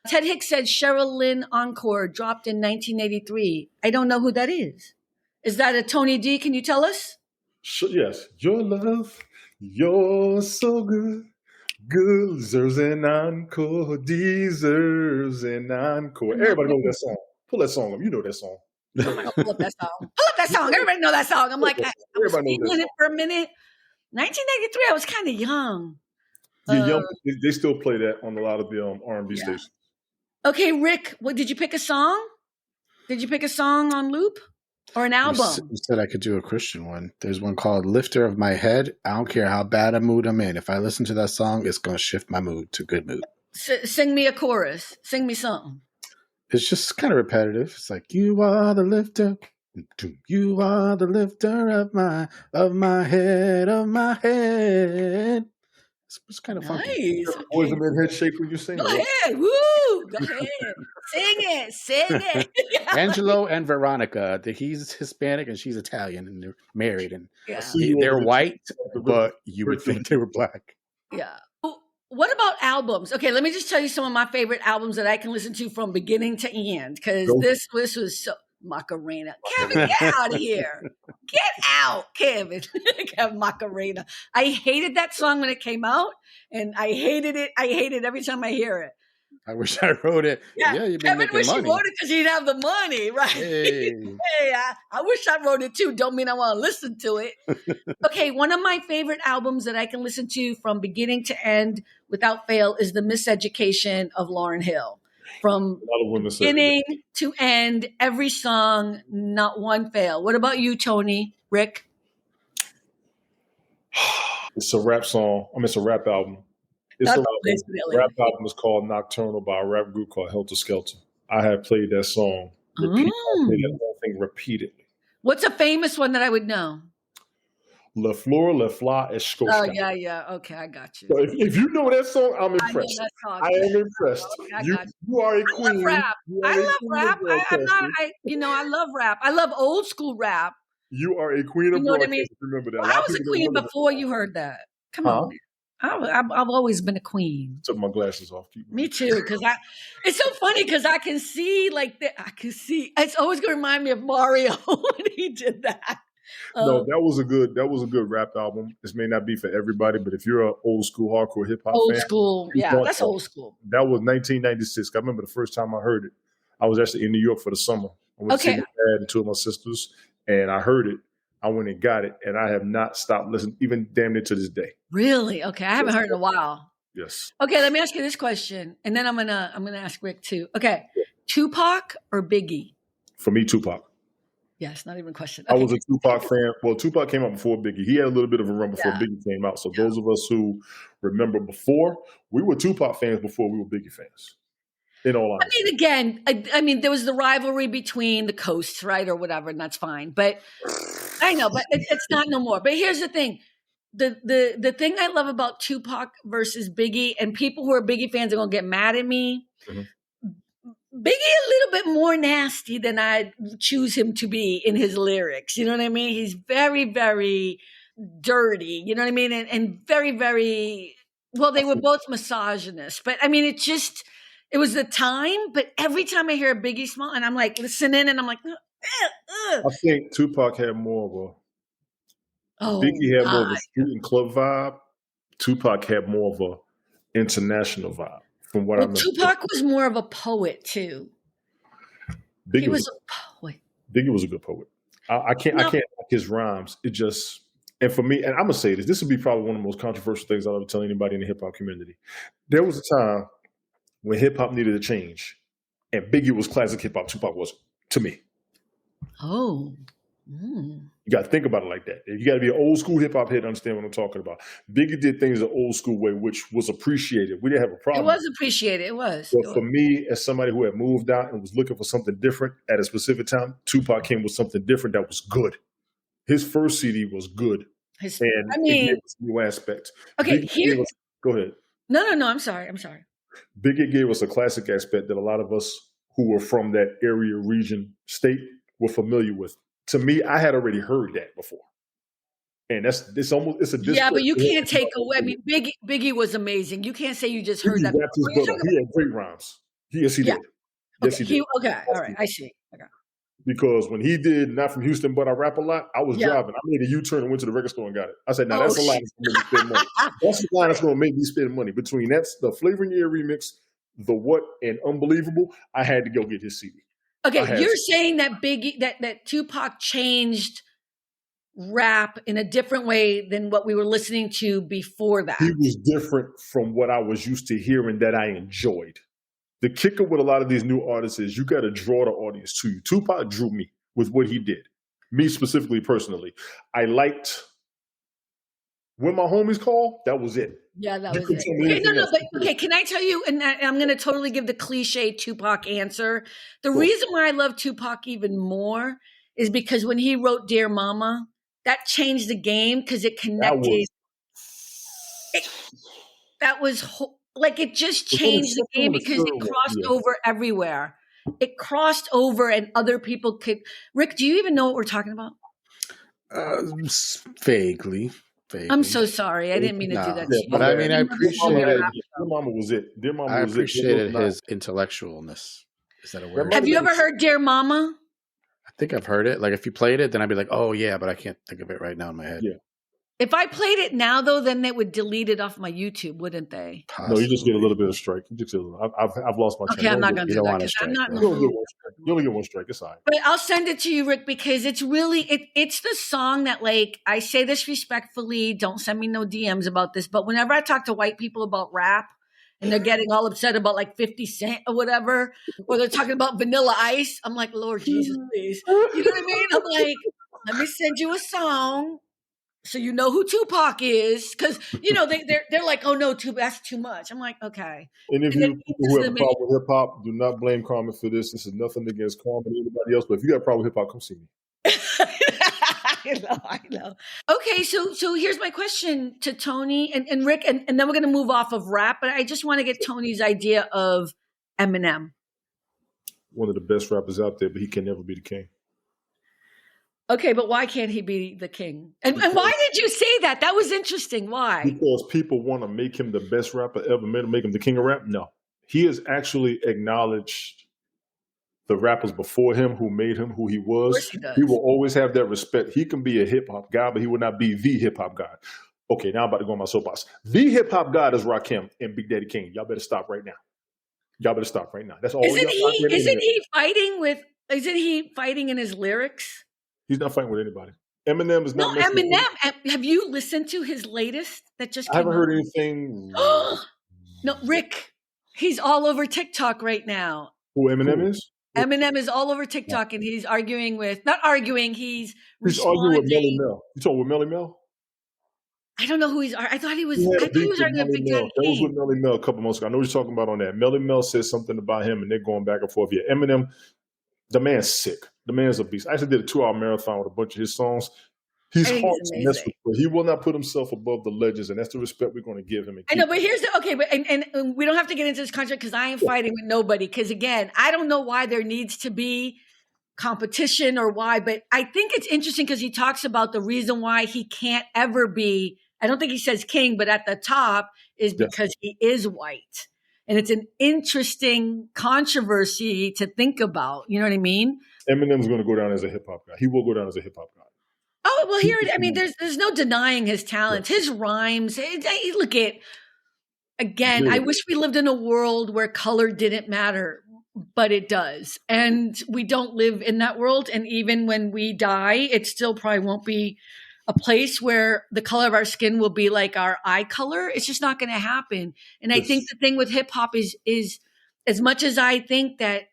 Ted Hicks said Cheryl Lynn Encore dropped in 1983. I don't know who that is. Is that a Tony D? Can you tell us? Yes. Your love, you're so good. Good deserves an encore. Deserves an encore. Everybody knows that song. Pull that song up. You know that song. Pull up that song. Pull up that song. Everybody know that song. I'm like, I was feeling it for a minute. 1983, I was kind of young. They still play that on a lot of the R&B stations. Okay, Rick, did you pick a song? Did you pick a song on loop? Or an album? You said I could do a Christian one. There's one called Lifter of My Head. I don't care how bad a mood I'm in. If I listen to that song, it's going to shift my mood to good mood. Sing me a chorus. Sing me something. It's just kind of repetitive. It's like, you are the lifter. You are the lifter of my head, of my head. It's kind of funky. Boys in their head shake when you sing. Go ahead. Woo! Go ahead. Sing it. Angelo and Veronica. He's Hispanic and she's Italian and they're married and they're white, but you would think they were black. Yeah. What about albums? Okay, let me just tell you some of my favorite albums that I can listen to from beginning to end because this was so... Macarena. Kevin, get out of here. Get out, Kevin. Kevin Macarena. I hated that song when it came out, and I hated it. I hate it every time I hear it. I wish I wrote it. Yeah, you've been Kevin wish he wrote it because he'd have the money, right? Hey, I wish I wrote it too. Don't mean I want to listen to it. Okay, one of my favorite albums that I can listen to from beginning to end without fail is The Miseducation of Lauryn Hill. From beginning to end, every song, not one fail. What about you, Tony? Rick? It's a rap song. It's a rap album. Rap album is called Nocturnal by a rap group called Helter Skelter. I have played that song. I played that whole thing repeatedly. What's a famous one that I would know? Le Fleur, Le Fly, et Scotia. Oh, yeah. Okay, I got you. So if you know that song, I'm impressed. I am impressed. Okay, you are a queen. I love rap. I love rap. I love old school rap. You are a queen of broadcast. Remember that. Well, I was a queen before you heard that. Come on. I've always been a queen. Took my glasses off. Me too, because it's so funny because I can see it's always going to remind me of Mario when he did that. No, that was a good rap album. This may not be for everybody, but if you're an old school hardcore hip hop fan, that's old school. That was 1996. I remember the first time I heard it. I was actually in New York for the summer. I went to see my dad and two of my sisters, and I heard it. I went and got it, and I have not stopped listening, even damn near to this day. Really? Okay, I haven't heard it in a while. Yes. Okay, let me ask you this question, and then I'm gonna ask Rick too. Okay, Tupac or Biggie? For me, Tupac. Yes, not even a question. I was a Tupac fan. Well, Tupac came out before Biggie. He had a little bit of a run before Biggie came out. So those of us who remember before, we were Tupac fans before we were Biggie fans. In all honesty. I mean, again, I mean, there was the rivalry between the coasts, right, or whatever, and that's fine. But I know, but it's not no more. But here's the thing. The thing I love about Tupac versus Biggie, and people who are Biggie fans are going to get mad at me, Biggie a little bit more nasty than I choose him to be in his lyrics. You know what I mean? He's very, very dirty. You know what I mean? And very, very, well, they were both misogynist. But I mean, it was the time. But every time I hear a Biggie smile, and I'm like listening, and I'm like, I think Tupac had more of a, Biggie had more of a street and club vibe. Tupac had more of a international vibe. From what I remember. Tupac was more of a poet too. He was a poet. Biggie was a good poet. I can't like his rhymes. It just, and for me, and I'm gonna say this. This would be probably one of the most controversial things I'll ever tell anybody in the hip hop community. There was a time when hip hop needed a change, and Biggie was classic hip hop. Tupac wasn't, to me. Oh. You got to think about it like that. You got to be an old school hip hop head to understand what I'm talking about. Biggie did things the old school way, which was appreciated. We didn't have a problem. It was appreciated. It was. But for me, as somebody who had moved out and was looking for something different at a specific time, Tupac came with something different that was good. His first CD was good. It gave us a new aspect. Okay, go ahead. No. I'm sorry. Biggie gave us a classic aspect that a lot of us who were from that area, region, state were familiar with. To me, I had already heard that before, and it's a yeah. But you can't take away. I mean, Biggie was amazing. You can't say you just heard that. He had great rhymes. Yes, he did. Yes, he did. Okay, all right. I see. Okay. Because when he did "Not From Houston, But I Rap a Lot," I was driving. I made a U-turn and went to the record store and got it. I said, "Now that's a line that's going to make me spend money. That's the line that's going to make me spend money." Between the Flavor in Your Ear remix, the What, and Unbelievable, I had to go get his CD. Okay, you're saying that Biggie, that Tupac changed rap in a different way than what we were listening to before that. He was different from what I was used to hearing that I enjoyed. The kicker with a lot of these new artists is you got to draw the audience to you. Tupac drew me with what he did. Me specifically, personally. I liked When My Homies Call. That was it. Yeah, that was it. Okay, can I tell you, and I'm going to totally give the cliche Tupac answer. The reason why I love Tupac even more is because when he wrote Dear Mama, that changed the game because it connected. It just changed the game because it crossed over everywhere. It crossed over and other people could. Rick, do you even know what we're talking about? Vaguely. I'm so sorry. I didn't mean to do that to you. But I mean, I appreciated. Dear Mama was it. I appreciated his intellectualness. Is that a word? Have you ever heard Dear Mama? I think I've heard it. Like if you played it, then I'd be like, oh yeah, but I can't think of it right now in my head. Yeah. If I played it now, though, then they would delete it off my YouTube, wouldn't they? Possibly. No, you just get a little bit of strike. I've lost my channel. Okay, I'm not going to do that. I'm not. You only get one strike. It's all right. But I'll send it to you, Rick, because it's really it's the song that, like, I say this respectfully. Don't send me no DMs about this. But whenever I talk to white people about rap, and they're getting all upset about like 50 Cent or whatever, or they're talking about Vanilla Ice, I'm like, Lord Jesus, please. You know what I mean? I'm like, let me send you a song. So you know who Tupac is, because they're like, oh no, that's too much. I'm like, okay. And if you who have a problem with hip hop, do not blame Carmen for this. This is nothing against Carmen or anybody else. But if you got a problem with hip hop, come see me. I know. Okay, so here's my question to Tony and Rick, and then we're gonna move off of rap. But I just want to get Tony's idea of Eminem. One of the best rappers out there, but he can never be the king. Okay, but why can't he be the king? And why did you say that? That was interesting. Why? Because people want to make him the best rapper ever, make him the king of rap. No. He has actually acknowledged the rappers before him who made him who he was. He will always have that respect. He can be a hip-hop guy, but he will not be the hip-hop guy. Okay, now I'm about to go on my soapbox. The hip-hop god is Rakim and Big Daddy Kane. Y'all better stop right now. That's all. Isn't he fighting in his lyrics? He's not fighting with anybody. Eminem is not. No, Eminem. Have you listened to his latest that just came out? I haven't heard anything. No, Rick. He's all over TikTok right now. Who Eminem is? Eminem is all over TikTok, and he's arguing with, not arguing, he's arguing with Melly Mel. You talking with Melly Mel? I don't know who he's. I thought he was arguing with Big Daddy Kane. That was with Melly Mel a couple months ago. I know what you're talking about on that. Melly Mel said something about him, and they're going back and forth. Yeah, Eminem, the man's sick. The man's a beast. I actually did a 2-hour marathon with a bunch of his songs. He's hard to mess with, but he will not put himself above the legends, and that's the respect we're going to give him. I know, but here's and we don't have to get into this contract because I ain't fighting with nobody. Because again, I don't know why there needs to be competition or why, but I think it's interesting because he talks about the reason why he can't ever be. I don't think he says king, but at the top is because he is white, and it's an interesting controversy to think about. You know what I mean? Eminem's going to go down as a hip hop guy. He will go down as a hip hop guy. Oh, well, here, I mean, there's no denying his talent, his rhymes. Look at, again, I wish we lived in a world where color didn't matter, but it does. And we don't live in that world. And even when we die, it still probably won't be a place where the color of our skin will be like our eye color. It's just not going to happen. And I think the thing with hip hop is as much as I think that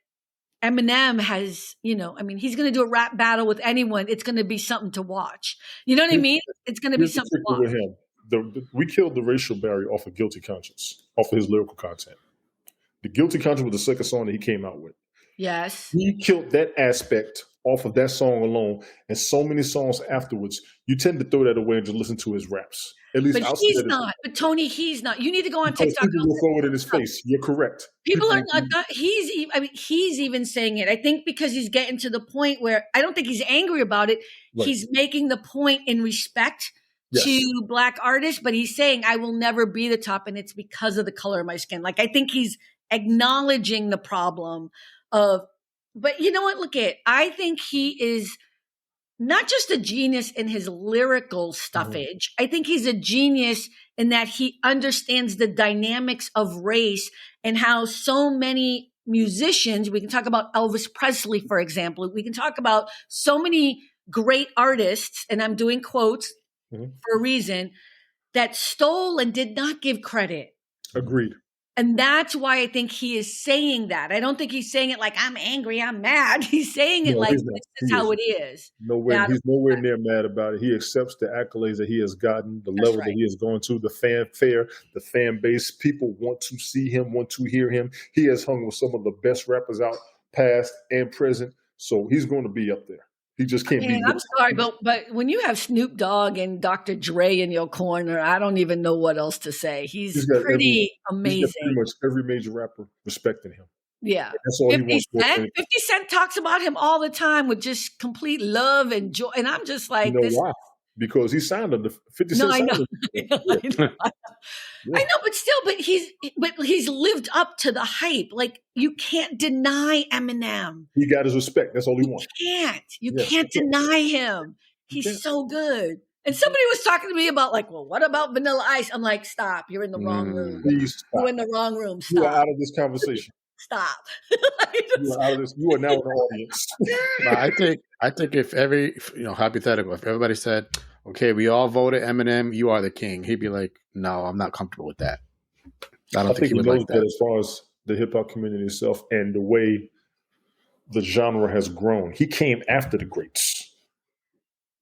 Eminem has, I mean, he's going to do a rap battle with anyone. It's going to be something to watch. You know what I mean? It's going to be something to watch. With him. We killed the racial barrier off of Guilty Conscience, off of his lyrical content. The Guilty Conscience was the second song that he came out with. Yes. He killed that aspect off of that song alone, and so many songs afterwards, you tend to throw that away and just listen to his raps. At least, but he's not. But Tony, he's not. You need to go on TikTok. People will throw it in his face. You're correct. People are not. He's even saying it. I think because he's getting to the point where I don't think he's angry about it. Right. He's making the point in respect to Black artists, but he's saying I will never be the top, and it's because of the color of my skin. Like I think he's acknowledging the problem of. But you know what? I think he is not just a genius in his lyrical stuffage. I think he's a genius in that he understands the dynamics of race and how so many musicians, we can talk about Elvis Presley, for example, we can talk about so many great artists, and I'm doing quotes for a reason, that stole and did not give credit. Agreed. And that's why I think he is saying that. I don't think he's saying it like, I'm angry, I'm mad. He's saying it like, this is how it is. He's nowhere near mad about it. He accepts the accolades that he has gotten, the level that he is going to, the fanfare, the fan base. People want to see him, want to hear him. He has hung with some of the best rappers out, past and present. So he's going to be up there. He just can't be. I'm sorry, but when you have Snoop Dogg and Dr. Dre in your corner, I don't even know what else to say. He's pretty amazing. He's got pretty much every major rapper respecting him. Yeah. That's all 50 Cent. 50 Cent talks about him all the time with just complete love and joy. And I'm just like, why? Because he signed under 50 Cent. No, I know. I know, but he's lived up to the hype. Like you can't deny Eminem. He got his respect. That's all he wants. You can't deny him. He's so good. And somebody was talking to me about what about Vanilla Ice? I'm like, stop. You're in the wrong room. Please stop. You're in the wrong room. Stop. You are out of this conversation. Stop. You are out of this. You are now in the audience. I think if hypothetical, if everybody said, okay, we all voted Eminem, you are the king, he'd be like, no, I'm not comfortable with that. I don't think he would like that. As far as the hip hop community itself and the way the genre has grown, he came after the greats.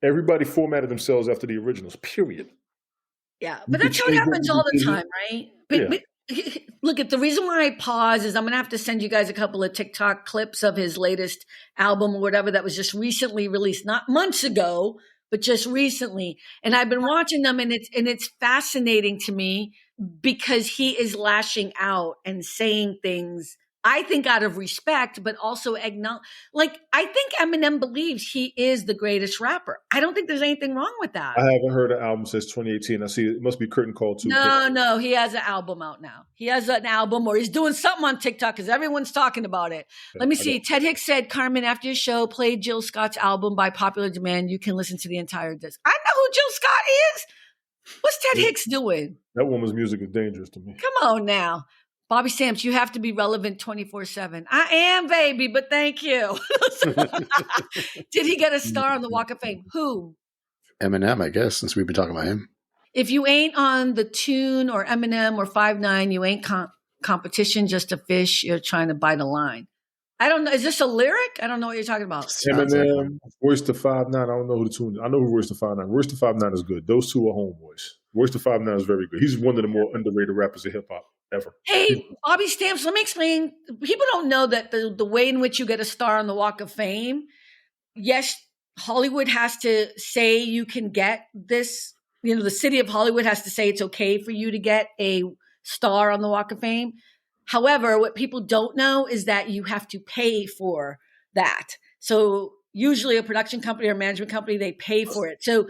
Everybody formatted themselves after the originals, period. Yeah, but that's how it happens all the time, right? But look, the reason why I pause is I'm going to have to send you guys a couple of TikTok clips of his latest album or whatever that was just recently released, not months ago, but just recently. And I've been watching them, and it's fascinating to me because he is lashing out and saying things, I think, out of respect, but also acknowledge. Like, I think Eminem believes he is the greatest rapper. I don't think there's anything wrong with that. I haven't heard an album since 2018. I see it must be Curtain Call 2. No, he has an album out now. He has an album, or he's doing something on TikTok because everyone's talking about it. Let me see. Ted Hicks said, Carmen, after your show, play Jill Scott's album by popular demand. You can listen to the entire disc. I know who Jill Scott is. What's Ted Hicks doing? That woman's music is dangerous to me. Come on now. Bobby Stamps, you have to be relevant 24/7. I am, baby, but thank you. Did he get a star on the Walk of Fame? Who? Eminem, I guess, since we've been talking about him. If you ain't on the Tune or Eminem or 5'9", you ain't competition, just a fish. You're trying to bite a line. I don't know. Is this a lyric? I don't know what you're talking about. Eminem, Royce the 5'9". I don't know who the tune is. I know who Royce the 5'9". Royce the 5'9" is good. Those two are homeboys. Royce the 5'9" is very good. He's one of the more underrated rappers of hip hop ever. Hey, Bobby Stamps, let me explain. People don't know that the way in which you get a star on the Walk of Fame, yes, Hollywood has to say you can get this. You know, the city of Hollywood has to say it's okay for you to get a star on the Walk of Fame. However, what people don't know is that you have to pay for that. So usually a production company or management company, they pay for it. So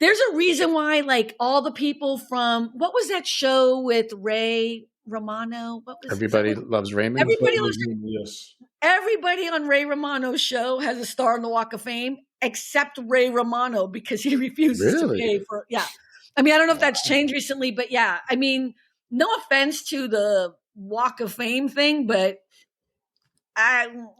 there's a reason why, like, all the people from, what was that show with Ray Romano? What was Everybody Loves Raymond? Everybody Loves Raymond, yes. Everybody on Ray Romano's show has a star on the Walk of Fame, except Ray Romano, because he refuses to pay for, yeah. I mean, I don't know if that's changed recently, but yeah. I mean, no offense to the Walk of Fame thing, but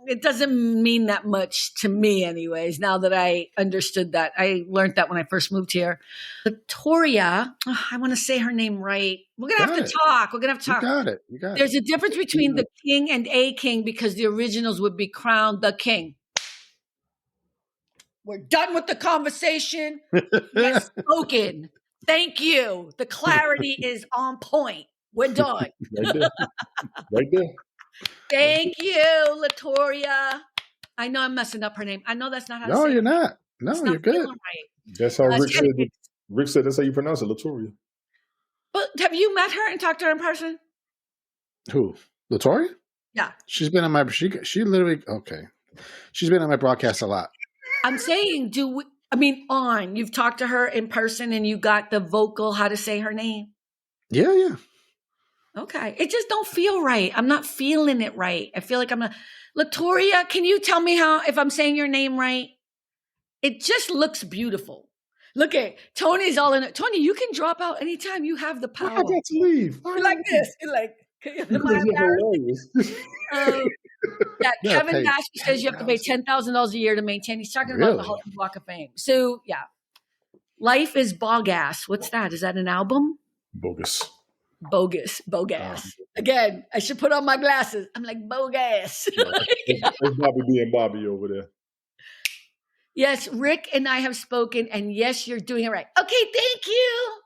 it doesn't mean that much to me anyways, now that I understood that. I learned that when I first moved here. Victoria, I want to say her name right. We're going to have to talk. We're going to have to talk. You got it. There's a difference between the king and a king, because the originals would be crowned the king. We're done with the conversation. Yes, spoken. Thank you. The clarity is on point. We're done. Right there. Thank you, Latoria. I know I'm messing up her name. I know that's not how to say it. No, you're not. No, you're good. Right. That's how Rick said it. Rick said that's how you pronounce it, Latoria. But have you met her and talked to her in person? Who? Latoria? Yeah. She's been on my, she literally, okay. She's been on my broadcast a lot. I'm saying, you've talked to her in person and you got the vocal, how to say her name? Yeah. Okay. It just don't feel right. I'm not feeling it right. I feel like I'm not. Latoria, can you tell me if I'm saying your name right? It just looks beautiful. Look at Tony's all in it. Tony, you can drop out anytime. You have the power. I got to leave. You're like this. You're like, am I embarrassed? Kevin Nash says you have to pay $10,000 a year to maintain. He's talking about the Hollywood Walk of Fame. So yeah, Life is Bogas. What's that? Is that an album? Bogus. Again, I should put on my glasses. I'm like bogus. There's Bobby being Bobby over there. Yes, Rick and I have spoken, and yes, you're doing it right. Okay, thank you.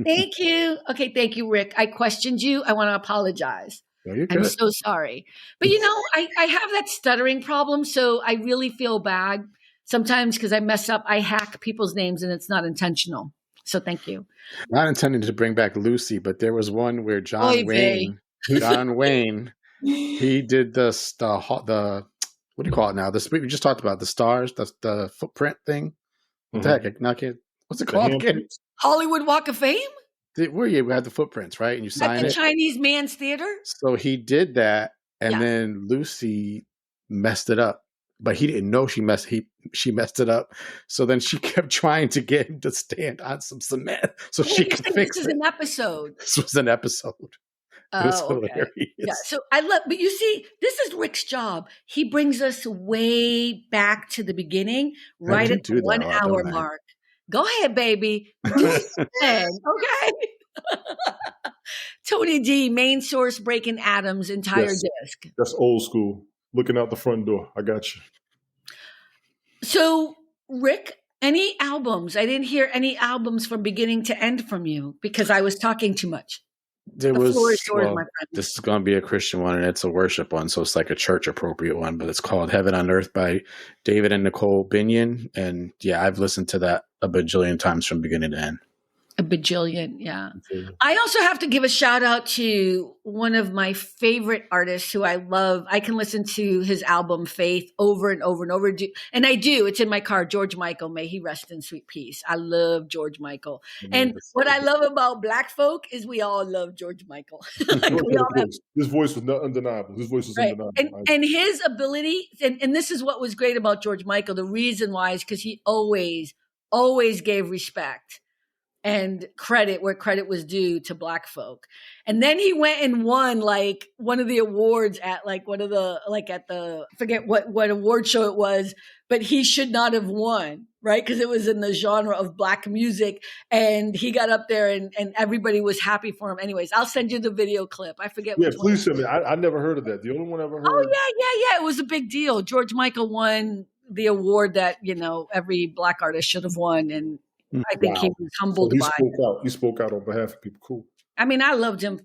Thank you. Okay, thank you, Rick. I questioned you. I want to apologize. No, you're good. I'm so sorry. But I have that stuttering problem, so I really feel bad sometimes because I mess up. I hack people's names, and it's not intentional. So thank you. Not intending to bring back Lucy, but there was one where John Wayne, he did the what do you call it now? We just talked about the stars, the footprint thing. What the heck? What's it called again? Hollywood Walk of Fame? Where you had the footprints, right? And you sign it. At the Chinese Man's Theater? So he did that, and then Lucy messed it up. But he didn't know she messed it up. So then she kept trying to get him to stand on some cement so she could fix it. This is an episode. This was an episode. It was hilarious. Yeah. So but you see, this is Rick's job. He brings us way back to the beginning, right at the 1 hour mark. Go ahead, baby. Okay. Tony D, main source breaking Adam's entire disc. That's old school. Looking out the front door. I got you. So, Rick, any albums? I didn't hear any albums from beginning to end from you because I was talking too much. There was, this is going to be a Christian one, and it's a worship one, so it's like a church appropriate one, but it's called Heaven on Earth by David and Nicole Binion. And yeah, I've listened to that a bajillion times from beginning to end. A bajillion, yeah. I also have to give a shout out to one of my favorite artists who I love. I can listen to his album Faith over and over and over. And I do. It's in my car. George Michael, may he rest in sweet peace. I love George Michael. And what I love about Black folk is we all love George Michael. His voice was undeniable. His voice was undeniable. And his ability, and this is what was great about George Michael. The reason why is because he always gave respect and credit where credit was due to Black folk. And then he went and won like one of the awards at like one of the, like at the, I forget what award show it was, but he should not have won, right? Because it was in the genre of Black music. And he got up there and everybody was happy for him. Anyways, I'll send you the video clip. I forget. Yeah, please send me. I never heard of that. The only one I ever heard. Oh, yeah. It was a big deal. George Michael won the award that, you know, every Black artist should have won. And I think he was humbled by it. He spoke out on behalf of people. Cool. I mean, I loved him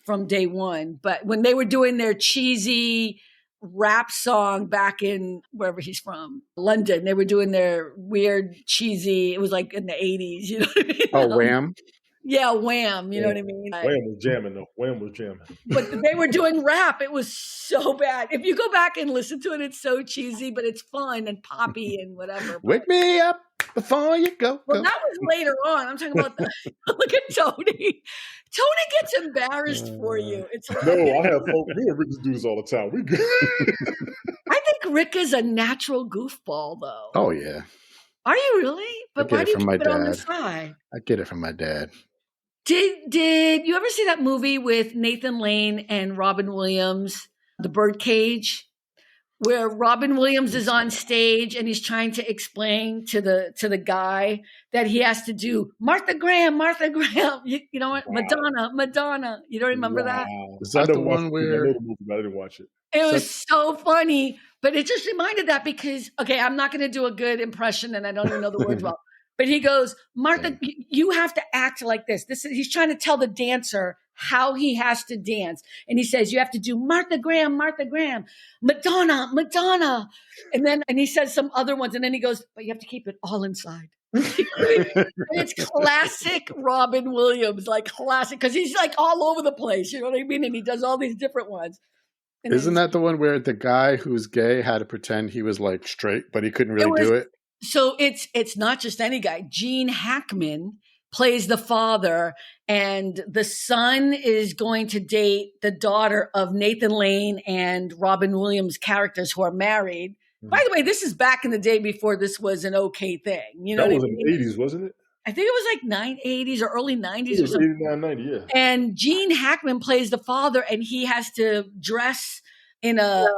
from day one, but when they were doing their cheesy rap song back in wherever he's from, London, they were doing their weird cheesy, it was like in the 80s, you know what I mean? Oh, Wham! Yeah, Wham, you know what I mean? Wham was jamming, though. Wham was jamming. But they were doing rap. It was so bad. If you go back and listen to it, it's so cheesy, but it's fun and poppy and whatever. Wake me up before you go. Well, that was later on. I'm talking about look at Tony. Tony gets embarrassed for you. It's no, I have folk. Me and Rick do this all the time. We good. I think Rick is a natural goofball, though. Oh, yeah. Are you really? But why do you keep it on the side? I get it from my dad. Did you ever see that movie with Nathan Lane and Robin Williams, The Birdcage, where Robin Williams is on stage and he's trying to explain to the guy that he has to do Martha Graham. You know what? Wow. Madonna. You don't remember that? Is that the one where I didn't watch it. It was so funny, but it just reminded that because, okay, I'm not going to do a good impression and I don't even know the words well. But he goes, Martha, you have to act like this. He's trying to tell the dancer how he has to dance. And he says, you have to do Martha Graham, Madonna. And he says some other ones. And then he goes, but you have to keep it all inside. It's classic Robin Williams, like classic, because he's like all over the place. You know what I mean? And he does all these different ones. And isn't that the one where the guy who's gay had to pretend he was like straight, but he couldn't really do it? So it's not just any guy. Gene Hackman plays the father, and the son is going to date the daughter of Nathan Lane and Robin Williams characters who are married. Mm-hmm. By the way, this is back in the day before this was an okay thing. You know, that was in the 80s, wasn't it? I think it was like 80s or early 90s or something. 89, 90, yeah. And Gene Hackman plays the father, and he has to dress in a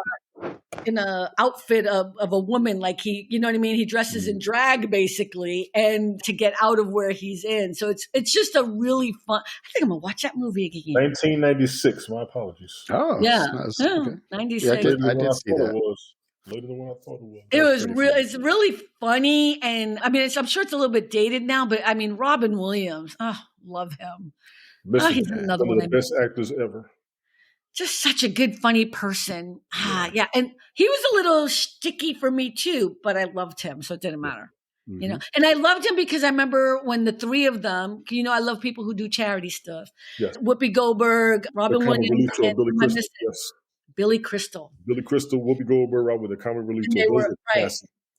outfit of a woman, like he, you know what I mean? He dresses in drag basically, and to get out of where he's in. So it's just a really fun. I think I'm gonna watch that movie again. 1996. My apologies. Oh, yeah, okay. 96. Yeah, I did see that. Later than what I thought it was. It was real. It's really funny, and I mean, I'm sure it's a little bit dated now, but I mean, Robin Williams, love him. He's another one of the best actors ever. Just such a good, funny person. Yeah. And he was a little sticky for me too, but I loved him. So it didn't matter, you know? And I loved him because I remember when the three of them, you know, I love people who do charity stuff. Yes. Whoopi Goldberg, Robin Williams, and Billy Crystal. Whoopi Goldberg, right, with the comic relief. They were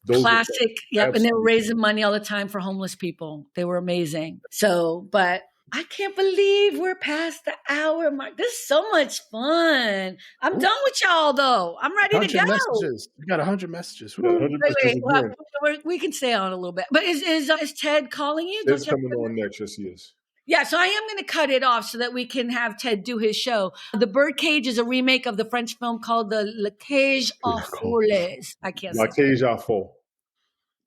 classic. Yep. And they were raising money all the time for homeless people. They were amazing. So, but I can't believe we're past the hour mark. This is so much fun. I'm done with y'all, though. I'm ready to go. Messages. We got 100 messages. We can stay on a little bit. But is Ted calling you? Ted's coming on next. Yes, he is. Yeah, so I am going to cut it off so that we can have Ted do his show. The Birdcage is a remake of the French film called the La Cage aux Folles. I can't say La Cage aux Folles.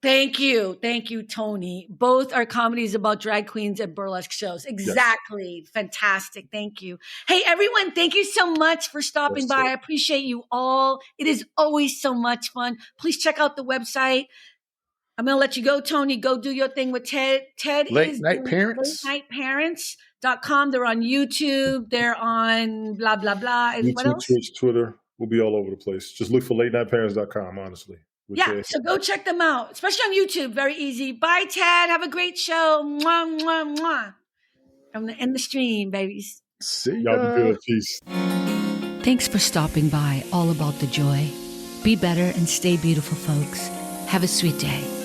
Thank you, Tony. Both are comedies about drag queens and burlesque shows. Exactly. Yes. Fantastic. Thank you. Hey, everyone, thank you so much for stopping by. I appreciate you all. It is always so much fun. Please check out the website. I'm going to let you go, Tony. Go do your thing with Ted. Ted is latenightparents.com. They're on YouTube. They're on blah, blah, blah. And YouTube, what else? Twitch, Twitter. We'll be all over the place. Just look for latenightparents.com, honestly. Yeah, so go check them out, especially on YouTube. Very easy. Bye, Ted. Have a great show. Mwah, mwah, mwah. I'm going to end the stream, babies. See ya. Y'all be good. Peace. Thanks for stopping by. All About the Joy. Be better and stay beautiful, folks. Have a sweet day.